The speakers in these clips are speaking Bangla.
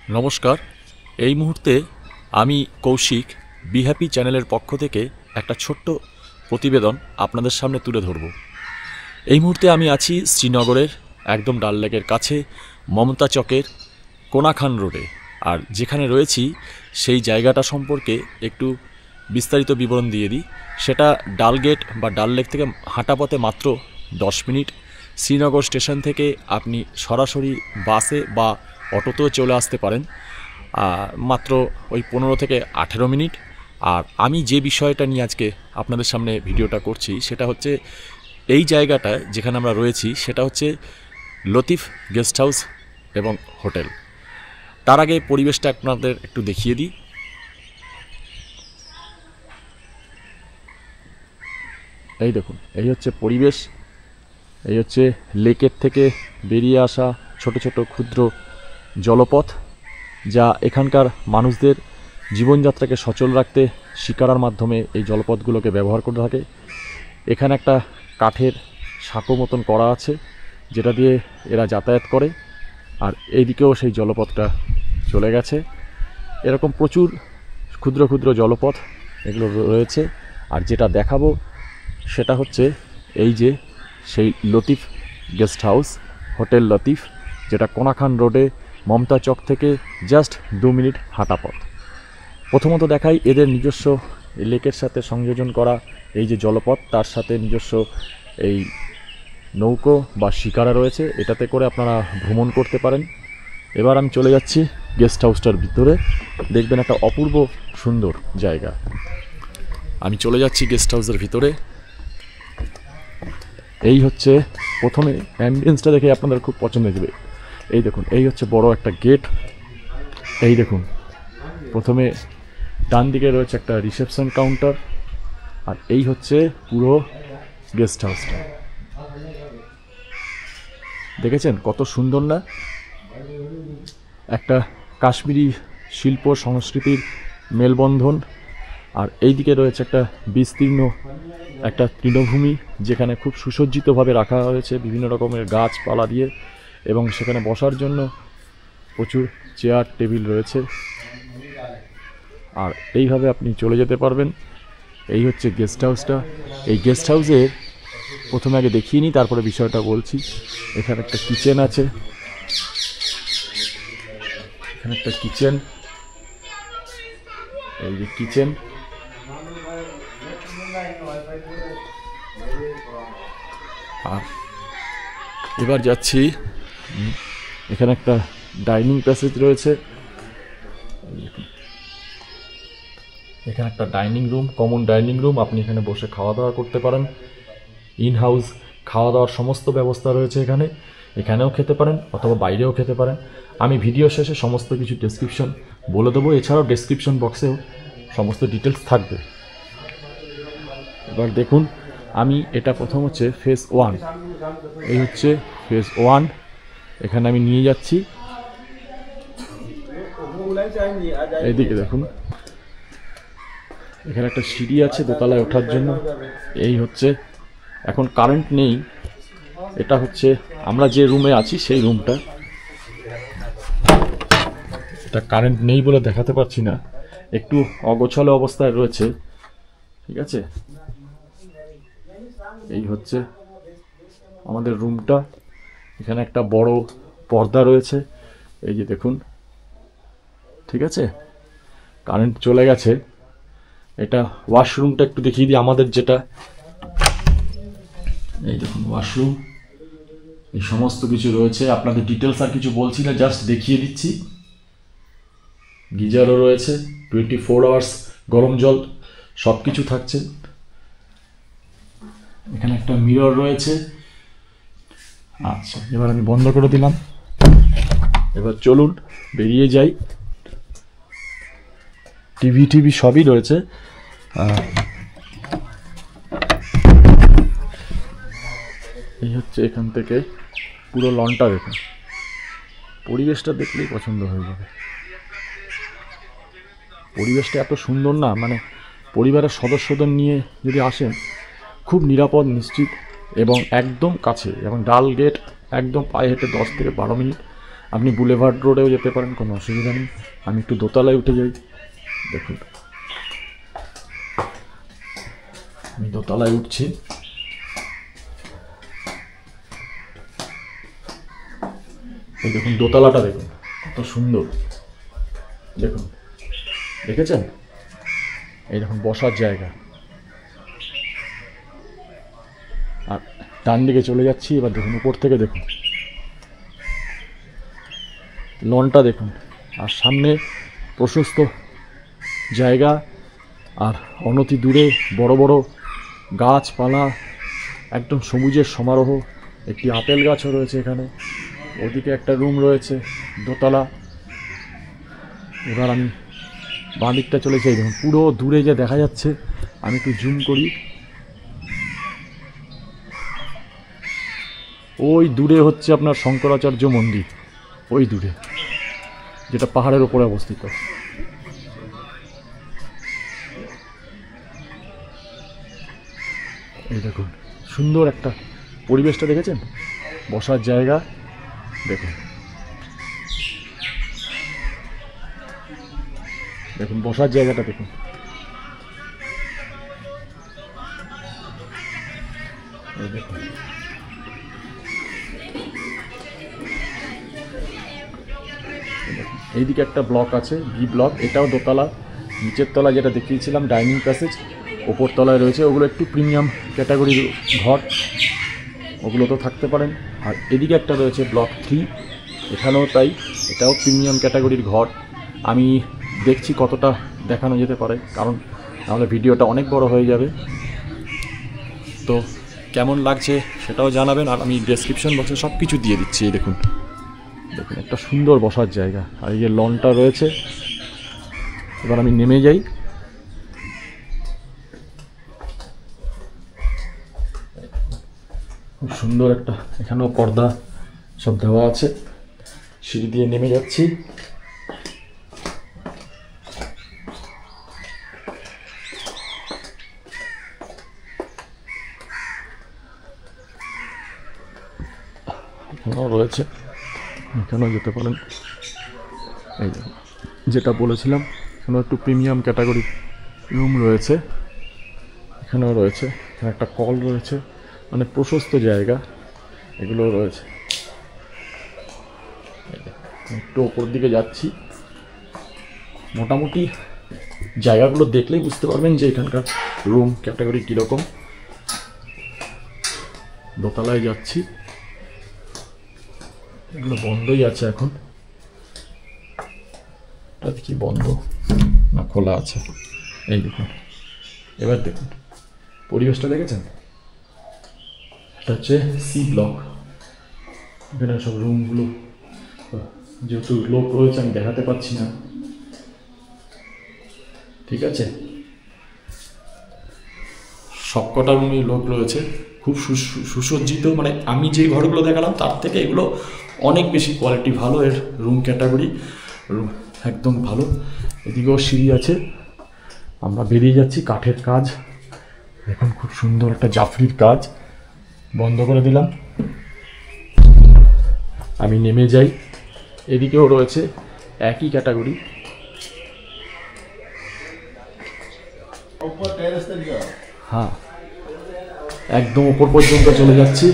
নমস্কার। এই মুহূর্তে আমি কৌশিক বি হ্যাপি চ্যানেলের পক্ষ থেকে একটা ছোট্ট প্রতিবেদন আপনাদের সামনে তুলে ধরব। এই মুহূর্তে আমি আছি শ্রীনগরের একদম ডাল লেকের কাছে মমতা চকের কোনাখান রোডে। আর যেখানে রয়েছি সেই জায়গাটা সম্পর্কে একটু বিস্তারিত বিবরণ দিয়ে দিই। সেটা ডালগেট বা ডাল লেক থেকে হাঁটা পথে মাত্র 10 মিনিট। শ্রীনগর স্টেশন থেকে আপনি সরাসরি বাসে বা অটোতেও চলে আসতে পারেন, মাত্র ওই 15 থেকে 18 মিনিট। আর আমি যে বিষয়টা নিয়ে আজকে আপনাদের সামনে ভিডিওটা করছি সেটা হচ্ছে এই জায়গাটা যেখানে আমরা রয়েছি সেটা হচ্ছে লতিফ গেস্ট হাউস এবং হোটেল। তার আগে পরিবেশটা আপনাদের একটু দেখিয়ে দিই। এই দেখুন, এই হচ্ছে পরিবেশ, এই হচ্ছে লেকের থেকে বেরিয়ে আসা ছোট ছোট ক্ষুদ্র জলপথ, যা এখানকার মানুষদের জীবনযাত্রাকে সচল রাখতে শিকারার মাধ্যমে এই জলপথগুলোকে ব্যবহার করে থাকে। এখানে একটা কাঠের সাঁকো মতন করা আছে যেটা দিয়ে এরা যাতায়াত করে, আর এইদিকেও সেই জলপথটা চলে গেছে। এরকম প্রচুর ক্ষুদ্র ক্ষুদ্র জলপথ এগুলো রয়েছে। আর যেটা দেখাবো সেটা হচ্ছে এই যে সেই Latif guest house hotel Latif, যেটা কোনাখান রোডে মমতা চক থেকে জাস্ট 2 মিনিট হাঁটা পথ। প্রথমত দেখাই এদের নিজস্ব লেকের সাথে সংযোজন করা এই যে জলপথ, তার সাথে নিজস্ব এই নৌকো বা শিকারা রয়েছে, এটাতে করে আপনারা ভ্রমণ করতে পারেন। এবার আমি চলে যাচ্ছি গেস্ট হাউসটার ভিতরে, দেখবেন একটা অপূর্ব সুন্দর জায়গা। আমি চলে যাচ্ছি গেস্ট হাউসের ভিতরে। এই হচ্ছে প্রথমে অ্যাম্বিয়েন্সটা দেখে আপনাদের খুব পছন্দ হয়ে যাবে। এই দেখুন, এই হচ্ছে বড় একটা গেট। এই দেখুন, প্রথমে ডান দিকে রয়েছে একটা রিসেপশন কাউন্টার, আর এই হচ্ছে পুরো গেস্ট হাউসটা। দেখেছেন কত সুন্দর না? একটা কাশ্মীরি শিল্প সংস্কৃতির মেলবন্ধন। আর এই দিকে রয়েছে একটা বিস্তীর্ণ একটা তৃণভূমি, যেখানে খুব সুসজ্জিতভাবে রাখা হয়েছে বিভিন্ন রকমের গাছপালা দিয়ে, এবং সেখানে বসার জন্য প্রচুর চেয়ার টেবিল রয়েছে। আর এইভাবে আপনি চলে যেতে পারবেন। এই হচ্ছে গেস্ট হাউসটা। এই গেস্ট হাউসের প্রথমে আগে দেখিয়ে নিই, তারপরে বিষয়টা বলছি। এখানে একটা কিচেন আছে, এখানে একটা কিচেন, এই যে কিচেন। আর এবার যাচ্ছি, এখানে একটা ডাইনিং প্যাসেজ রয়েছে, এখানে একটা dining room, common dining room. আপনি এখানে বসে খাওয়া দাওয়া করতে পারেন। ইন হাউস খাওয়া দাওয়ার সমস্ত ব্যবস্থা রয়েছে এখানে, এখানেও খেতে পারেন অথবা বাইরেও খেতে পারেন। আমি ভিডিও শেষে সমস্ত কিছু ডেসক্রিপশন বলে দেবো, এছাড়াও ডেসক্রিপশন বক্সেও সমস্ত ডিটেলস থাকবে। এবার দেখুন, আমি এটা প্রথম হচ্ছে ফেজ 1, এই হচ্ছে ফেজ 1, এখানে আমি নিয়ে যাচ্ছি। এইদিকে দেখুন, এখানে একটা সিঁড়ি আছে দোতলায় ওঠার জন্য। এই হচ্ছে, এখন কারেন্ট নেই, এটা হচ্ছে আমরা যে রুমে আছি সেই রুমটা। এটা কারেন্ট নেই বলে দেখাতে পারছি না, একটু অগোছালো অবস্থায় রয়েছে, ঠিক আছে। এই হচ্ছে আমাদের রুমটা। এখানে একটা বড় পর্দা রয়েছে, এই যে দেখুন, ঠিক আছে। কারেন্ট চলে গেছে। এটা ওয়াশরুমটা একটু দেখিয়ে দিই আমাদের, যেটা এই দেখুন ওয়াশরুম, এই সমস্ত কিছু রয়েছে। আপনাদের ডিটেলস আর কিছু বলছি না, জাস্ট দেখিয়ে দিচ্ছি। গিজারও রয়েছে, 24 আওয়ার্স গরম জল সব কিছু থাকছে। এখানে একটা মিরর রয়েছে। আচ্ছা, এবার আমি বন্ধ করে দিলাম। এবার চলুন বেরিয়ে যাই। টিভি সবই রয়েছে। এই হচ্ছে এখান থেকে পুরো লনটা দেখুন, পরিবেশটা দেখলেই পছন্দ হয়ে যাবে। পরিবেশটা এত সুন্দর না, মানে পরিবারের সদস্যদের নিয়ে যদি আসেন খুব নিরাপদ, নিশ্চিত এবং একদম কাছে। এবং ডাল গেট একদম পায়ে হেঁটে 10 থেকে 12 মিনিট আপনি বুলেভার্ড রোডেও যেতে পারেন, কোনো অসুবিধা নেই। আমি একটু দোতলায় উঠে যাই। দেখুন আমি দোতলায় উঠছি। এই দেখুন দোতলাটা দেখুন কত সুন্দর, দেখুন দেখেছেন? এই দেখুন বসার জায়গা। আর ডান দিকে চলে যাচ্ছি, এবার দেখুন উপর থেকে দেখুন লনটা দেখুন, আর সামনে প্রশস্ত জায়গা, আর অনতি দূরে বড় বড় গাছপালা, একদম সবুজের সমারোহ। একটি আপেল গাছও রয়েছে এখানে। ওদিকে একটা রুম রয়েছে দোতলা। এবার আমি বাঁ দিকটা চলে যাই, দেখুন পুরো দূরে যে দেখা যাচ্ছে, আমি একটু জুম করি, ওই দূরে হচ্ছে আপনার শঙ্করাচার্য মন্দির, ওই দূরে, যেটা পাহাড়ের ওপরে অবস্থিত। এই দেখুন সুন্দর একটা পরিবেশটা, দেখেছেন? বসার জায়গা দেখুন, দেখুন বসার জায়গাটা দেখুন। এই দেখুন এইদিকে একটা ব্লক আছে, বি ব্লক, এটাও দোতলা। নিচের তলা যেটা দেখিয়েছিলাম ডাইনিং প্যাসেজ, ওপর তলায় রয়েছে, ওগুলো একটু প্রিমিয়াম ক্যাটাগরির ঘর, ওগুলো তো থাকতে পারেন। আর এদিকে একটা রয়েছে ব্লক 3, এখানেও তাই, এটাও প্রিমিয়াম ক্যাটাগরির ঘর। আমি দেখছি কতটা দেখানো যেতে পারে, কারণ নাহলে ভিডিওটা অনেক বড় হয়ে যাবে। তো কেমন লাগছে সেটাও জানাবেন, আর আমি ডেসক্রিপশন বক্সে সব কিছু দিয়ে দিচ্ছি। এই দেখুন, দেখুন একটা সুন্দর বসার জায়গা, আর এই যে লনটা রয়েছে। এবার আমি নেমে যাই। খুব সুন্দর একটা, এখানেও পর্দা সব দেওয়া আছে। সিঁড়ি দিয়ে নেমে যাচ্ছি। এখানেও রয়েছে, এখানেও যেতে পারেন। এই যেটা বলেছিলাম, এখানেও একটু প্রিমিয়াম ক্যাটাগরি রুম রয়েছে, এখানেও রয়েছে। এখানে একটা কল রয়েছে, মানে প্রশস্ত জায়গা, এগুলো রয়েছে। একটু ওপর দিকে যাচ্ছি। মোটামুটি জায়গাগুলো দেখলেই বুঝতে পারবেন যে এখানকার রুম ক্যাটাগরি কীরকম। দোতলায় যাচ্ছি, এগুলো বন্ধই আছে এখন। এটা কি বন্ধ না খোলা আছে? এই দেখুন, এবার দেখুন পরিবেশটা দেখেছেন? এটা হচ্ছে সি ব্লক। এখানে সব রুমগুলো, যেহেতু লোক রয়েছে আমি দেখাতে পাচ্ছি না, ঠিক আছে? সবকটা রুমে লোক রয়েছে, খুব সুসজ্জিত। মানে আমি যে ঘরগুলো দেখালাম তার থেকে এগুলো অনেক বেশি কোয়ালিটি ভালো, এর রুম ক্যাটাগরি একদম ভালো। এদিকেও সিঁড়ি আছে, আমরা বেরিয়ে যাচ্ছি। কাঠের কাজ দেখুন, খুব সুন্দর একটা জাফরির কাজ। বন্ধ করে দিলাম, আমি নেমে যাই। এদিকেও রয়েছে একই ক্যাটাগরি। হ্যাঁ, একদম উপর পর্যন্ত চলে যাচ্ছি।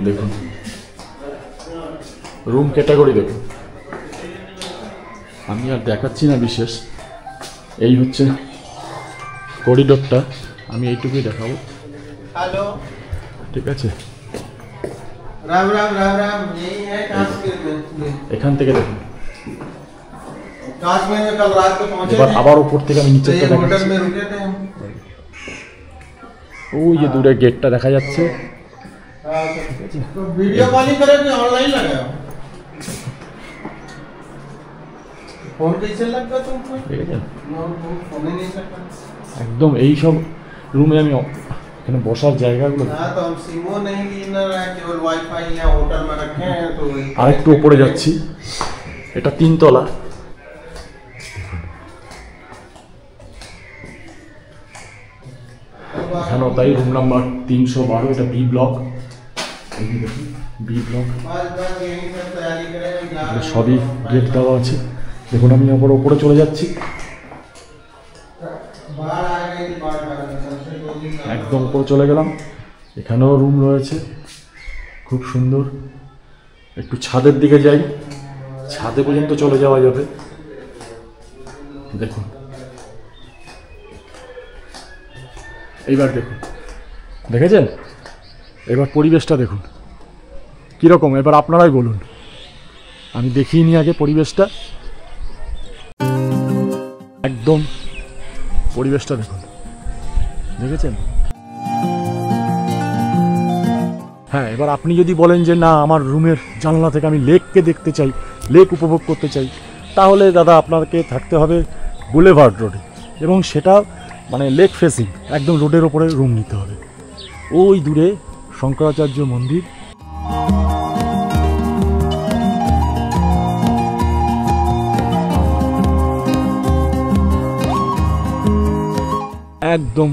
দেখুন রুম ক্যাটাগরি দেখুন। আমি আর দেখাচ্ছি না বিশেষ, এই হচ্ছে করিডোরটা, আমি এইটুকুই দেখাবো। হ্যালো, ঠিক আছে? রাম রাম রাম রাম। এখান থেকে দেখুন, এবার আবার উপর থেকে আমি নিচে দেখাচ্ছি। ওই যে দূরে গেটটা দেখা যাচ্ছে। ভিডিও কলিং করে কি অনলাइन लगाओ? फोन कैसे लगा तुमको? फोन ही नहीं सकता। একদম এই সব রুমে আমি এখানে বসার জায়গাগুলো। হ্যাঁ, তো हम सिमो नहीं लेना है, केवल वाईफाई या होटल में रखे हैं। तो আরেকটু উপরে যাচ্ছি, এটা 3 তলা। এখানেও তাই, রুম নাম্বার 312, এটা বি ব্লক। বি ব্লক সবই গেট দেওয়া আছে। দেখুন আমি আবার ওপরে চলে যাচ্ছি, একদম উপরে চলে গেলাম। এখানেও রুম রয়েছে খুব সুন্দর। একটু ছাদের দিকে যাই, ছাদে পর্যন্ত চলে যাওয়া যাবে। দেখুন এইবার দেখুন, দেখেছেন? এবার পরিবেশটা দেখুন কীরকম, এবার আপনারাই বলুন। আমি দেখিয়ে নিই আগে পরিবেশটা, একদম পরিবেশটা দেখুন, দেখেছেন? হ্যাঁ, এবার আপনি যদি বলেন যে না আমার রুমের জানলা থেকে আমি লেককে দেখতে চাই, লেক উপভোগ করতে চাই, তাহলে দাদা আপনাকে থাকতে হবে বুলেভার্ড রোডে, এবং সেটা মানে লেক ফেসিং, একদম রোডের ওপরে রুম নিতে হবে। ওই দূরে শঙ্করাচার্য মন্দির, একদম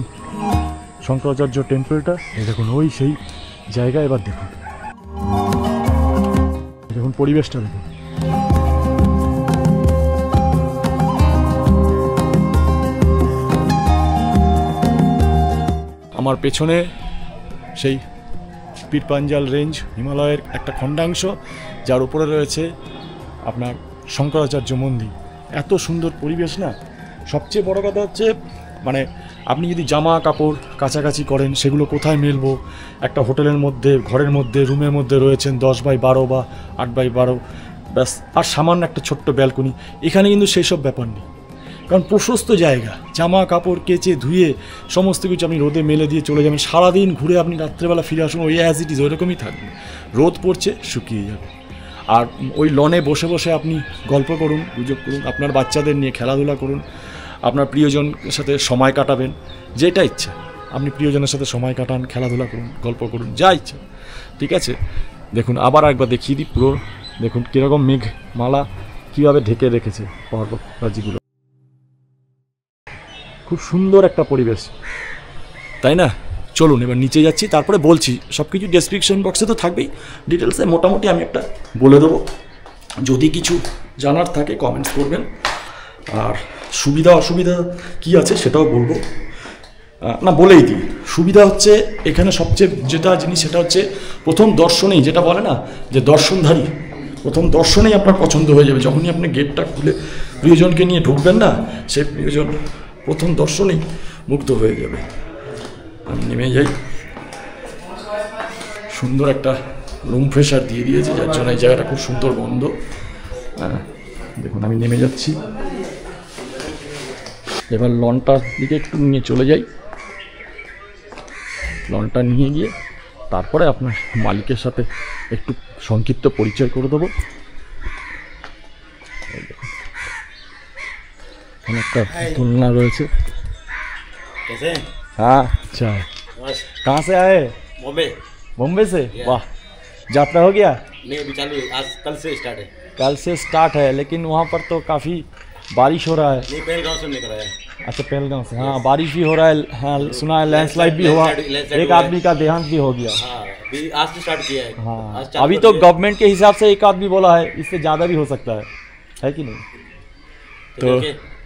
শঙ্করাচার্য টেম্পলটা। এই দেখুন ওই সেই জায়গা। এবার দেখুন, দেখুন পরিবেশটা দেখুন। আমার পেছনে সেই পীরপাঞ্জাল রেঞ্জ, হিমালয়ের একটা খণ্ডাংশ, যার উপরে রয়েছে আপনার শঙ্করাচার্য মন্দির। এত সুন্দর পরিবেশ না। সবচেয়ে বড় কথা হচ্ছে মানে আপনি যদি জামা কাপড় কাছাকাছি করেন, সেগুলো কোথায় মেলবো? একটা হোটেলের মধ্যে, ঘরের মধ্যে, রুমের মধ্যে রয়েছেন 10x12 বা 8x12, ব্যাস, আর সামান্য একটা ছোট্ট ব্যালকনি। এখানে কিন্তু সেই সব ব্যাপার নেই, কারণ প্রশস্ত জায়গা, জামা কাপড় কেচে ধুয়ে সমস্ত কিছু আপনি রোদে মেলে দিয়ে চলে যাবেন। সারাদিন ঘুরে আপনি রাত্রেবেলা ফিরে আসুন, ওই অ্যাজ ইট ইজ ওইরকমই থাকবে। রোদ পড়ছে, শুকিয়ে যাবে। আর ওই লনে বসে বসে আপনি গল্প করুন, গুজব করুন, আপনার বাচ্চাদের নিয়ে খেলাধুলা করুন, আপনার প্রিয়জনের সাথে সময় কাটাবেন, যেটা ইচ্ছা আপনি প্রিয়জনের সাথে সময় কাটান, খেলাধুলা করুন, গল্প করুন, যা ইচ্ছা। ঠিক আছে, দেখুন আবার একবার দেখিয়ে দিই পুরো। দেখুন কীরকম মেঘমালা কীভাবে ঢেকে রেখেছে পর্বতরাজিগুলো। খুব সুন্দর একটা পরিবেশ, তাই না? চলুন এবার নিচে যাচ্ছি, তারপরে বলছি। সব কিছু ডেসক্রিপশন বক্সে তো থাকবেই, ডিটেলসে মোটামুটি আমি একটা বলে দেবো। যদি কিছু জানার থাকে কমেন্টস করবেন, আর সুবিধা অসুবিধা কি আছে সেটাও বলবো। না, বলেই দিই। সুবিধা হচ্ছে এখানে সবচেয়ে যেটা জিনিস, সেটা হচ্ছে প্রথম দর্শনেই, যেটা বলে না যে দর্শনধারী, প্রথম দর্শনেই আপনার পছন্দ হয়ে যাবে। যখনই আপনি গেটটা খুলে প্রিয়জনকে নিয়ে ঢুকবেন না, সেই প্রিয়জন প্রথম দর্শনেই মুগ্ধ হয়ে যাবে। আমি নেমে যাই। সুন্দর একটা রুম ফ্রেশার দিয়ে দিয়েছে, যার জন্য এই জায়গাটা খুব সুন্দর গন্ধ। দেখুন আমি নেমে যাচ্ছি। এবার লনটার দিকে একটু নিয়ে চলে যাই। লনটা নিয়ে গিয়ে তারপরে আপনার মালিকের সাথে একটু সংক্ষিপ্ত পরিচয় করে দেবো। এখানে একটা দোলনা রয়েছে। हाँ अच्छा है। कहाँ से आए? बॉम्बे से। वाह, यात्रा हो गया? नहीं, अभी चालू है, आज कल से स्टार्ट है। कल से स्टार्ट है, लेकिन वहाँ पर तो काफ़ी बारिश हो रहा है। नहीं, पहलगांव से निकल रहा है। अच्छा, पहलगांव से। हाँ, बारिश भी हो रहा है। हाँ, सुना है लैंडस्लाइड भी हुआ, एक आदमी का देहांत भी हो गया। हाँ, अभी आज से स्टार्ट किया है। हाँ, अभी तो गवर्नमेंट के हिसाब से एक आदमी बोला है, इससे ज़्यादा भी हो सकता है कि नहीं? तो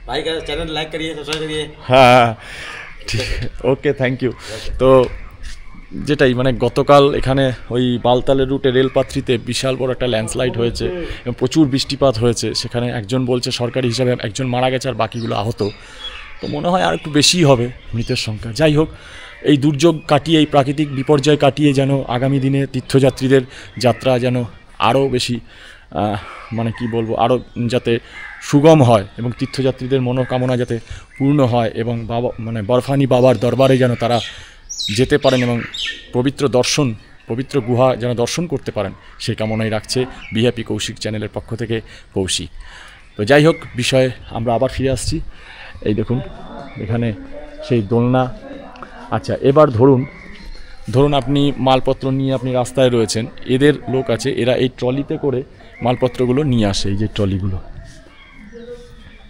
भाई का चैनल लाइक करिए, सब्सक्राइब करिए। हाँ ঠিক, ওকে, থ্যাংক ইউ। তো যেটাই মানে গতকাল এখানে ওই বালতালের রুটে রেলপাত্রিতে বিশাল বড় একটা ল্যান্ডস্লাইড হয়েছে এবং প্রচুর বৃষ্টিপাত হয়েছে। সেখানে একজন বলছে সরকারি হিসাবে একজন মারা গেছে আর বাকিগুলো আহত। তো মনে হয় আর একটু বেশিই হবে মৃতের সংখ্যা। যাই হোক, এই দুর্যোগ কাটিয়ে, এই প্রাকৃতিক বিপর্যয় কাটিয়ে যেন আগামী দিনে তীর্থযাত্রীদের যাত্রা যেন আরও বেশি মানে কি বলবো, আরও যাতে সুগম হয় এবং তীর্থযাত্রীদের মনোকামনা যাতে পূর্ণ হয় এবং বাবা মানে বরফানি বাবার দরবারে যেন তারা যেতে পারেন এবং পবিত্র গুহা যেন দর্শন করতে পারেন, সেই কামনাই রাখছে বিহ্যাপি কৌশিক চ্যানেলের পক্ষ থেকে কৌশিক। তো যাই হোক, বিষয়ে আমরা আবার ফিরে আসছি। এই দেখুন এখানে সেই দোলনা। আচ্ছা, এবার ধরুন আপনি মালপত্র নিয়ে আপনি রাস্তায় রয়েছেন, এদের লোক আছে, এরা এই ট্রলিতে করে মালপত্রগুলো নিয়ে আসে। এই যে ট্রলিগুলো,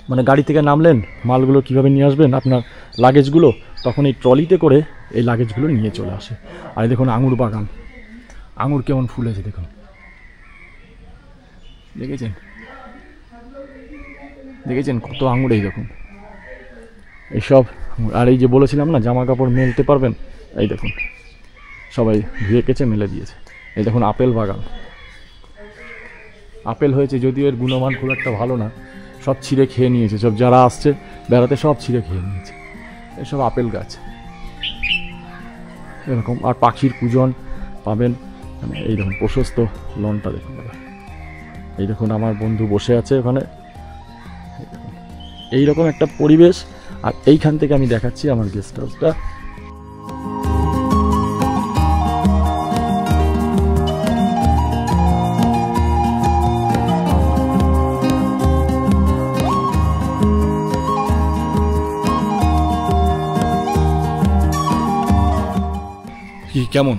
মানে গাড়ি থেকে নামলেন, মালগুলো কিভাবে নিয়ে আসবেন আপনার লাগেজগুলো, তখন এই ট্রলিতে করে এই লাগেজগুলো নিয়ে চলে আসে। আর দেখুন আঙুর কেমন ফুলেছে দেখুন, দেখেছেন দেখেছেন কত আঙুর, এই দেখুন এইসব। আর এই যে বলেছিলাম না জামা কাপড় মেলতে পারবেন, এই দেখুন সবাই ধুয়ে কেচে মেলে দিয়েছে। এই দেখুন আপেল বাগান, আপেল হয়েছে, যদিও এর গুণমান খুব একটা ভালো না, সব ছিঁড়ে খেয়ে নিয়েছে, সব যারা আসছে বেড়াতে সব ছিঁড়ে খেয়ে নিয়েছে। এসব আপেল গাছ এরকম। আর পাখির কুজন পাবেন, মানে এই দেখুন প্রশস্ত লনটা দেখুন দাদা, এই দেখুন আমার বন্ধু বসে আছে ওখানে, এইরকম একটা পরিবেশ। আর এইখান থেকে আমি দেখাচ্ছি আমার গেস্ট হাউসটা। কি কেমন,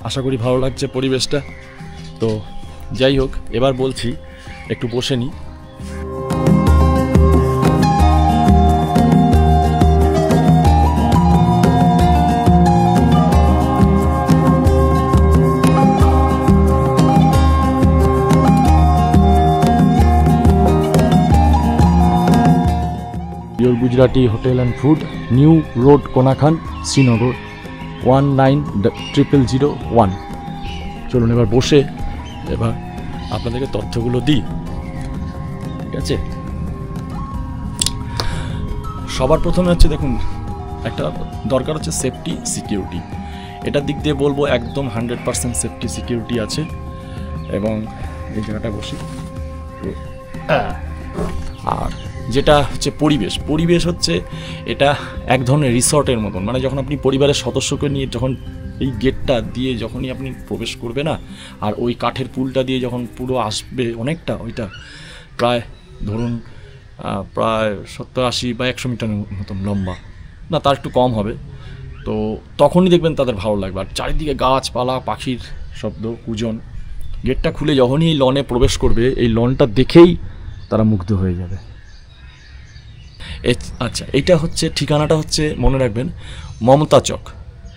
আশা করি ভালো লাগছে পরিবেশটা। তো যাই হোক, এবার বলছি একটু বসে নিই। Pure Gujarati hotel and food, new road Konakhan, Srinagar 190001। চলুন এবার বসে এবার আপনাদেরকে তথ্যগুলো দিই, ঠিক আছে। সবার প্রথমে হচ্ছে দেখুন, একটা দরকার হচ্ছে সেফটি সিকিউরিটি। এটার দিক দিয়ে বলবো একদম 100% সেফটি সিকিউরিটি আছে। এবং এই জায়গাটা বসি। আর যেটা হচ্ছে পরিবেশ হচ্ছে এটা এক ধরনের রিসর্টের মতন, মানে যখন আপনি পরিবারের সদস্যকে নিয়ে যখন এই গেটটা দিয়ে যখনই আপনি প্রবেশ করবে না, আর ওই কাঠের পুলটা দিয়ে যখন পুরো আসবে অনেকটা, ওইটা প্রায় ধরুন প্রায় 70-80 বা 100 মিটারের মতন লম্বা, না তার একটু কম হবে। তো তখনই দেখবেন তাদের ভালো লাগবে। আর চারিদিকে গাছপালা, পাখির শব্দ, কুজন। গেটটা খুলে যখনই এই লনে প্রবেশ করবে, এই লনটা দেখেই তারা মুগ্ধ হয়ে যাবে। আচ্ছা, এইটা হচ্ছে ঠিকানাটা হচ্ছে মনে রাখবেন মমতা চক।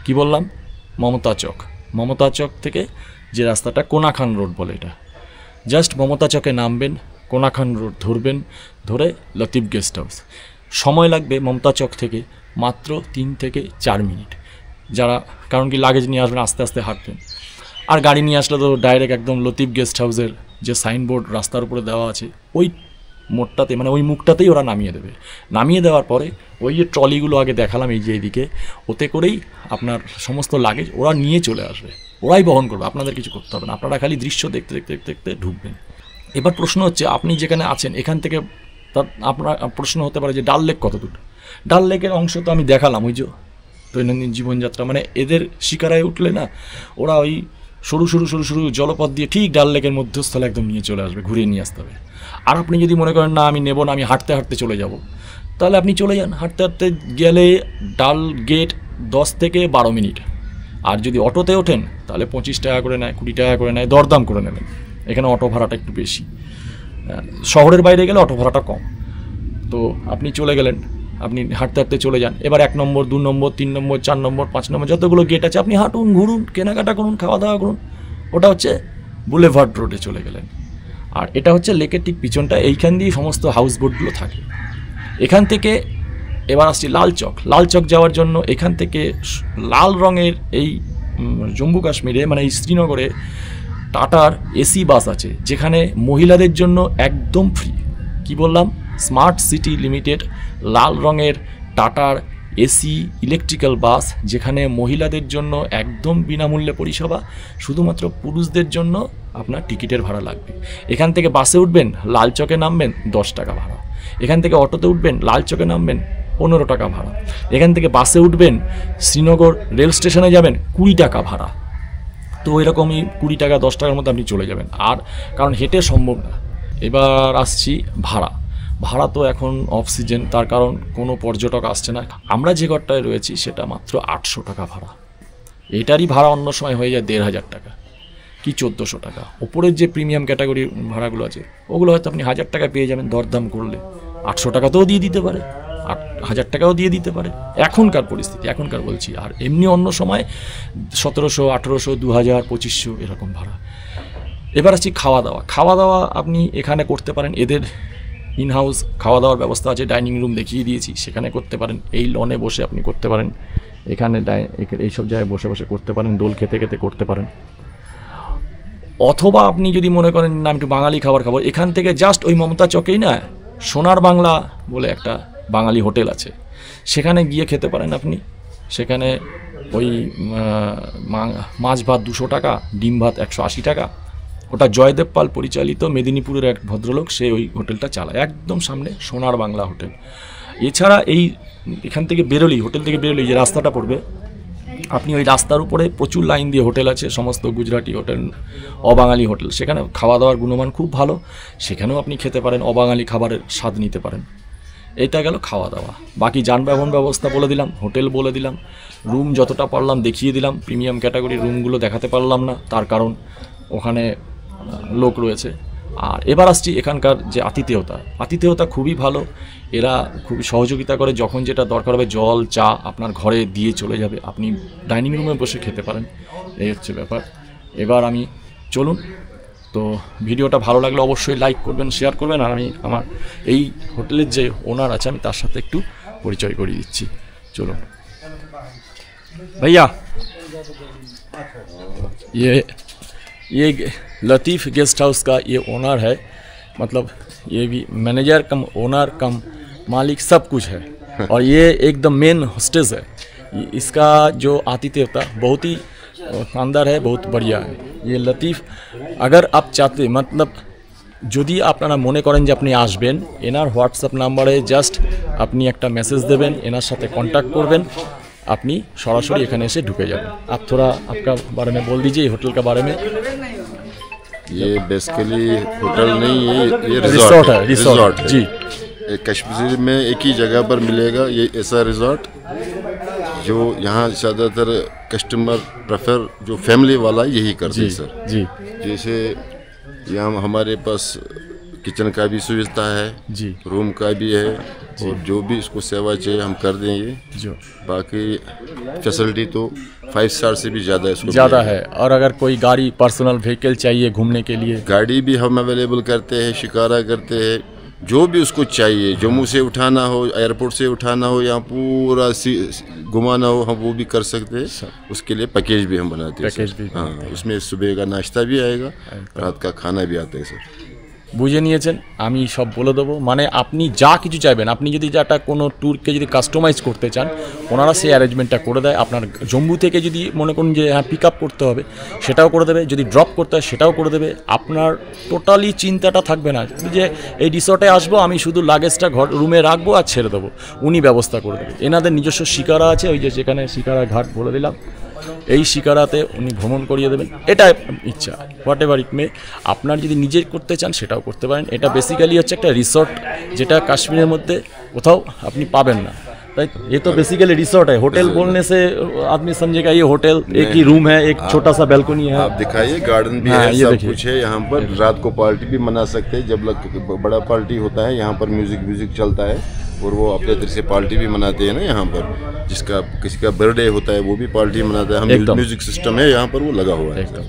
কি বললাম? মমতা চক। মমতা চক থেকে যে রাস্তাটা কোনাখান রোড বলে, এটা জাস্ট মমতা চকে নামবেন, কোনাখান রোড ধরবেন, ধরে লতিফ গেস্ট হাউস। সময় লাগবে মমতা চক থেকে মাত্র 3 থেকে 4 মিনিট। যারা, কারণ কি লাগেজ নিয়ে আসবেন, আস্তে আস্তে হাঁটবেন। আর গাড়ি নিয়ে আসলে তো ডাইরেক্ট একদম লতিফ গেস্ট হাউসের যে সাইনবোর্ড রাস্তার উপরে দেওয়া আছে, ওই মোড়টাতে, মানে ওই মুখটাতেই ওরা নামিয়ে দেবে। নামিয়ে দেওয়ার পরে ওই যে ট্রলিগুলো আগে দেখালাম এই যে এইদিকে, ওতে করেই আপনার সমস্ত লাগেজ ওরা নিয়ে চলে আসবে, ওরাই বহন করবে, আপনাদের কিছু করতে হবে না। আপনারা খালি দৃশ্য দেখতে দেখতে দেখতে দেখতে ঢুকবেন। এবার প্রশ্ন হচ্ছে, আপনি যেখানে আছেন এখান থেকে আপনার প্রশ্ন হতে পারে যে ডাল লেক কত দূর। ডাল লেকের অংশ তো আমি দেখালাম, ওই যে দৈনন্দিন জীবনযাত্রা, মানে এদের শিকারায় উঠলে না ওরা ওই সরু সরু সরু সরু জলপথ দিয়ে ঠিক ডাল লেকের মধ্যস্থলে একদম নিয়ে চলে আসবে, ঘুরিয়ে নিয়ে আসতে হবে। আর আপনি যদি মনে করেন না আমি নেব না, আমি হাঁটতে হাঁটতে চলে যাব, তাহলে আপনি চলে যান। হাঁটতে হাঁটতে গেলে ডাল গেট 10 থেকে 12 মিনিট। আর যদি অটোতে ওঠেন তাহলে 25 টাকা করে নেয়, 20 টাকা করে নেয়, দরদাম করে নেবেন। এখানে অটো ভাড়াটা একটু বেশি, শহরের বাইরে গেলে অটো ভাড়াটা কম। তো আপনি চলে গেলেন, আপনি হাঁটতে হাঁটতে চলে যান। এবার 1 নম্বর, 2 নম্বর, 3 নম্বর, 4 নম্বর, 5 নম্বর যতগুলো গেট আছে আপনি হাঁটুন, ঘুরুন, কেনাকাটা করুন, খাওয়া দাওয়া করুন। ওটা হচ্ছে বুলেভার্ড রোডে চলে গেলেন। আর এটা হচ্ছে লেকের ঠিক পিছনটা, এইখান দিয়ে সমস্ত হাউস বোটগুলো থাকে। এখান থেকে এবার আসছি লাল চক। লাল চক যাওয়ার জন্য এখান থেকে লাল রঙের এই জম্মু কাশ্মীরে, মানে এই শ্রীনগরে টাটার এসি বাস আছে, যেখানে মহিলাদের জন্য একদম ফ্রি। কি বললাম? স্মার্ট সিটি লিমিটেড লাল রঙের টাটার এসি ইলেকট্রিক্যাল বাস, যেখানে মহিলাদের জন্য একদম বিনামূল্যে পরিষেবা, শুধুমাত্র পুরুষদের জন্য আপনার টিকিটের ভাড়া লাগবে। এখান থেকে বাসে উঠবেন, লাল চকে নামবেন, 10 টাকা ভাড়া। এখান থেকে অটোতে উঠবেন, লাল চকে নামবেন, 15 টাকা ভাড়া। এখান থেকে বাসে উঠবেন, শ্রীনগর রেল স্টেশনে যাবেন, 20 টাকা ভাড়া। তো এরকমই 20 টাকা 10 টাকার মধ্যে আপনি চলে যাবেন। আর কারণ হেঁটে সম্ভব না। এবার আসছি ভাড়া। ভাড়া তো এখন অফ সিজন, তার কারণ কোনো পর্যটক আসছে না। আমরা যে ঘরটায় রয়েছি সেটা মাত্র 800 টাকা ভাড়া। এটারই ভাড়া অন্য সময় হয়ে যায় 1500 টাকা কি 1400 টাকা। ওপরের যে প্রিমিয়াম ক্যাটাগরির ভাড়াগুলো আছে ওগুলো হয়তো আপনি 1000 টাকা পেয়ে যাবেন দরদাম করলে, 800 টাকাতেও দিয়ে দিতে পারে। 8,000 টাকাও দিয়ে দিতে পারে, এখনকার পরিস্থিতি, এখনকার বলছি। আর এমনি অন্য সময় 1700, 1800, 2000, 2500 এরকম ভাড়া। এবার আসছি খাওয়া দাওয়া। খাওয়া দাওয়া আপনি এখানে করতে পারেন, এদের ইনহাউস খাওয়া দাওয়ার ব্যবস্থা আছে, ডাইনিং রুম দেখিয়ে দিয়েছি, সেখানে করতে পারেন। এই লনে বসে আপনি করতে পারেন, এখানে এইসব জায়গায় বসে বসে করতে পারেন, দোল খেতে খেতে করতে পারেন। অথবা আপনি যদি মনে করেন না আমি একটু বাঙালি খাবার খাবো, এখান থেকে জাস্ট ওই মমতা চকেই না সোনার বাংলা বলে একটা বাঙালি হোটেল আছে, সেখানে গিয়ে খেতে পারেন আপনি। সেখানে ওই মাছ ভাত 200 টাকা, ডিম ভাত 180 টাকা। ওটা জয়দেব পাল পরিচালিত মেদিনীপুরের এক ভদ্রলোক, সে ওই হোটেলটা চালায়, একদম সামনে সোনার বাংলা হোটেল। এছাড়া এখান থেকে বেরোলেই, হোটেল থেকে বেরোলেই যে রাস্তাটা পড়বে, আপনি ওই রাস্তার উপরে প্রচুর লাইন দিয়ে হোটেল আছে, সমস্ত গুজরাটি হোটেল, অবাঙালি হোটেল। সেখানে খাওয়া দাওয়ার গুণমান খুব ভালো, সেখানেও আপনি খেতে পারেন, অবাঙালি খাবারের স্বাদ নিতে পারেন। এইটা গেল খাওয়া দাওয়া। বাকি যানবাহন ব্যবস্থা বলে দিলাম, হোটেল বলে দিলাম, রুম যতটা পারলাম দেখিয়ে দিলাম। প্রিমিয়াম ক্যাটাগরির রুমগুলো দেখাতে পারলাম না, তার কারণ ওখানে লোক রয়েছে। আর এবার আসছি এখানকার যে আতিথেয়তা খুবই ভালো। এরা খুবই সহযোগিতা করে, যখন যেটা দরকার হবে জল চা আপনার ঘরে দিয়ে চলে যাবে, আপনি ডাইনিং রুমে বসে খেতে পারেন। এই হচ্ছে ব্যাপার। এবার আমি চলুন, তো ভিডিওটা ভালো লাগলে অবশ্যই লাইক করবেন, শেয়ার করবেন। আর আমি আমার এই হোটেলের যে ওনার আছে আমি তার সাথে একটু পরিচয় করিয়ে দিচ্ছি, চলুন। ভাইয়া, ये लतीफ़ गेस्ट हाउस का ये ओनर है, मतलब ये भी मैनेजर कम ओनर कम मालिक सब कुछ है। और ये एकदम मेन होस्टेस है। इसका जो आतिथ्यता बहुत ही शानदार है, बहुत बढ़िया है। ये लतीफ़, अगर आप चाहते मतलब যদি আপনারা মনে করেন যে আপনি আসবেন, এনার হোয়াটসঅ্যাপ নাম্বারে জাস্ট আপনি একটা মেসেজ দেবেন, এনার সাথে কন্ট্যাক্ট করবেন, আপনি সরাসরি এখানে এসে ঢুকে যাবেন। आप थोड़ा आपका बारे में बोल दीजिए, होटल के बारे में। ये बेसिकली होटल नहीं है, ये रिसोर्ट है। रिसोर्ट है जी। कश्मीर में एक ही जगह पर मिलेगा ये ऐसा रिसोर्ट जो यहाँ ज़्यादातर कस्टमर प्रेफर जो फैमिली वाला यही करते हैं सर जी। जैसे यहाँ हमारे पास किचन का भी सुविधा है जी, रूम का भी है, और जो भी इसको सेवा चाहिए हम कर देंगे। जो बाकी फैसिलिटी तो 5 स्टार से भी ज़्यादा इसको ज़्यादा है। और अगर कोई गाड़ी पर्सनल व्हीकल चाहिए घूमने के लिए, गाड़ी भी हम अवेलेबल करते हैं, शिकारा करते हैं, जो भी उसको चाहिए, जम्मू से उठाना हो, एयरपोर्ट से उठाना हो, यहाँ पूरा घुमाना हो, हम वो भी कर सकते हैं। उसके लिए पैकेज भी हम बनाते हैं। पैकेज भी हाँ, उसमें सुबह का नाश्ता भी आएगा, रात का खाना भी आता है सर। বুঝে নিয়েছেন, আমি সব বলে দেবো। মানে আপনি যা কিছু চাইবেন, আপনি যদি একটা কোনো ট্যুরকে যদি কাস্টমাইজ করতে চান, ওনারা সেই অ্যারেঞ্জমেন্টটা করে দেয়। আপনার জম্মু থেকে যদি মনে করুন যে হ্যাঁ পিক আপ করতে হবে, সেটাও করে দেবে, যদি ড্রপ করতে হয় সেটাও করে দেবে। আপনার টোটালি চিন্তাটা থাকবে না যে এই রিসর্টে আসবো, আমি শুধু লাগেজটা রুমে রাখবো আর ছেড়ে দেবো, উনি ব্যবস্থা করে দেবে। এনাদের নিজস্ব শিকারা আছে, ওই যে যেখানে শিকারা ঘাট বলে দিলাম, এই শিকারাতে উনি ভ্রমণ করিয়ে দেবেন। এটা ইচ্ছা, হোয়াট এভার ইট মে। আপনার যদি নিজে করতে চান সেটাও করতে পারেন। এটা বেসিক্যালি হচ্ছে একটা রিসর্ট, যেটা কাশ্মীরের মধ্যে কোথাও আপনি পাবেন না। राइट, ये तो बेसिकली रिसोर्ट है। होटल बोलने से आदमी समझेगा ये होटल, एक ही रूम है, एक छोटा सा बैल्कनी है। आप दिखाइए, गार्डन भी है, सब कुछ है यहाँ पर। रात को पार्टी भी मना सकते हैं, जब बड़ा पार्टी होता है यहाँ पर म्यूजिक चलता है, और वो अपने तरह से पार्टी भी मनाते हैं ना यहाँ पर। जिसका किसी का बर्थडे होता है वो भी पार्टी मनाता है। हम म्यूजिक सिस्टम है यहाँ पर, वो लगा हुआ है एकदम।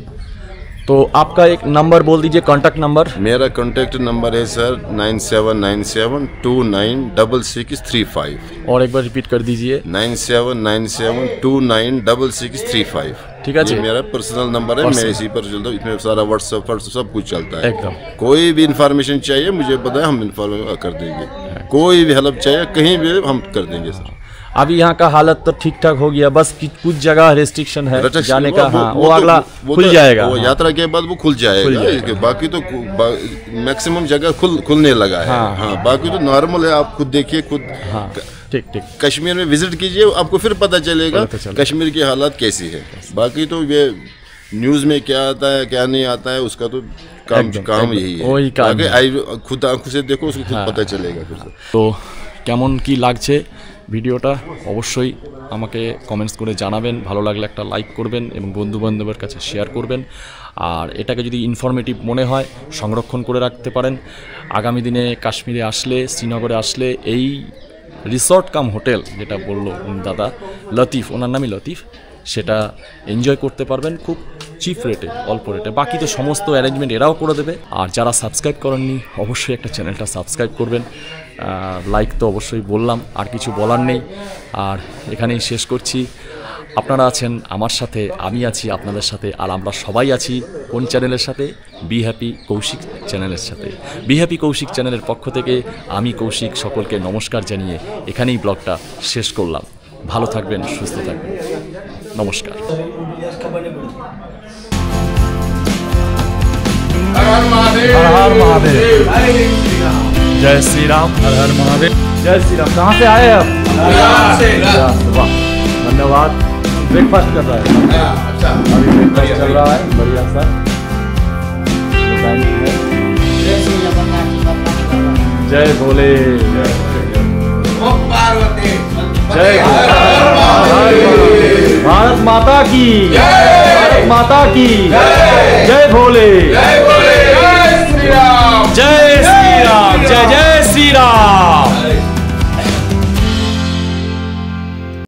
तो आपका एक नंबर बोल दीजिए, कॉन्टैक्ट नंबर। मेरा कॉन्टैक्ट नंबर है सर 9797296635। और एक बार रिपीट कर दीजिए, 9797296635। ठीक है जी, मेरा पर्सनल नंबर है, मैं इसी पर चलता हूँ। इसमें सारा व्हाट्सएप सब कुछ चलता है एकदम। कोई भी इंफॉर्मेशन चाहिए मुझे पता है, हम इन्फॉर्मेशन कर देंगे। कोई भी हेल्प चाहिए कहीं भी हम कर देंगे सर। अभी यहाँ का हालत तो ठीक ठाक हो गया, बस कुछ जगह रेस्ट्रिक्शन है जाने का। हाँ, वो अगला खुल जाएगा, वो यात्रा के बाद वो खुल जाएगा। बाकी तो मैक्सिमम जगह खुलने लगा है। हाँ, बाकी तो नॉर्मल है। आप खुद देखिए, खुद ठीक कश्मीर में विजिट कीजिए, आपको फिर पता चलेगा कश्मीर की हालत कैसी है। बाकी तो ये न्यूज़ में क्या आता है क्या नहीं आता है, उसका तो काम यही है। खुद आंखों से देखो, उसको खुद पता चलेगा फिर। तो কেমন কি লাগছে ভিডিওটা অবশ্যই আমাকে কমেন্টস করে জানাবেন। ভালো লাগলে একটা লাইক করবেন এবং বন্ধুবান্ধবের কাছে শেয়ার করবেন। আর এটাকে যদি ইনফরমেটিভ মনে হয় সংরক্ষণ করে রাখতে পারেন। আগামী দিনে কাশ্মীরে আসলে, শ্রীনগরে আসলে এই রিসর্ট কাম হোটেল যেটা বললো দাদা লতিফ, ওনার নামই লতিফ, সেটা এনজয় করতে পারবেন খুব চিপ রেটে, অল্প রেটে। বাকি তো সমস্ত অ্যারেঞ্জমেন্ট এরাও করে দেবে। আর যারা সাবস্ক্রাইব করেননি অবশ্যই একটা চ্যানেলটা সাবস্ক্রাইব করবেন, লাইক তো অবশ্যই বললাম, আর কিছু বলার নেই। আর এখানেই শেষ করছি। আপনারা আছেন আমার সাথে, আমি আছি আপনাদের সাথে, আর আমরা সবাই আছি কোন চ্যানেলের সাথে? বি হ্যাপি কৌশিক চ্যানেলের সাথে। বি হ্যাপি কৌশিক চ্যানেলের পক্ষ থেকে আমি কৌশিক সকলকে নমস্কার জানিয়ে এখানেই ব্লগটা শেষ করলাম। ভালো থাকবেন, সুস্থ থাকবেন, নমস্কার। हर हर महादेव, जय श्री राम। हर हर महादेव, जय श्री राम। कहाँ से आए आप? वाह, धन्यवाद। ब्रेकफास्ट कर रहा है, अभी ब्रेकफास्ट चल रहा है, बढ़िया सा। जय भोले, जय भारत माता की, भारत माता की जय भोले, जय श्री राम, जय जय श्री राम।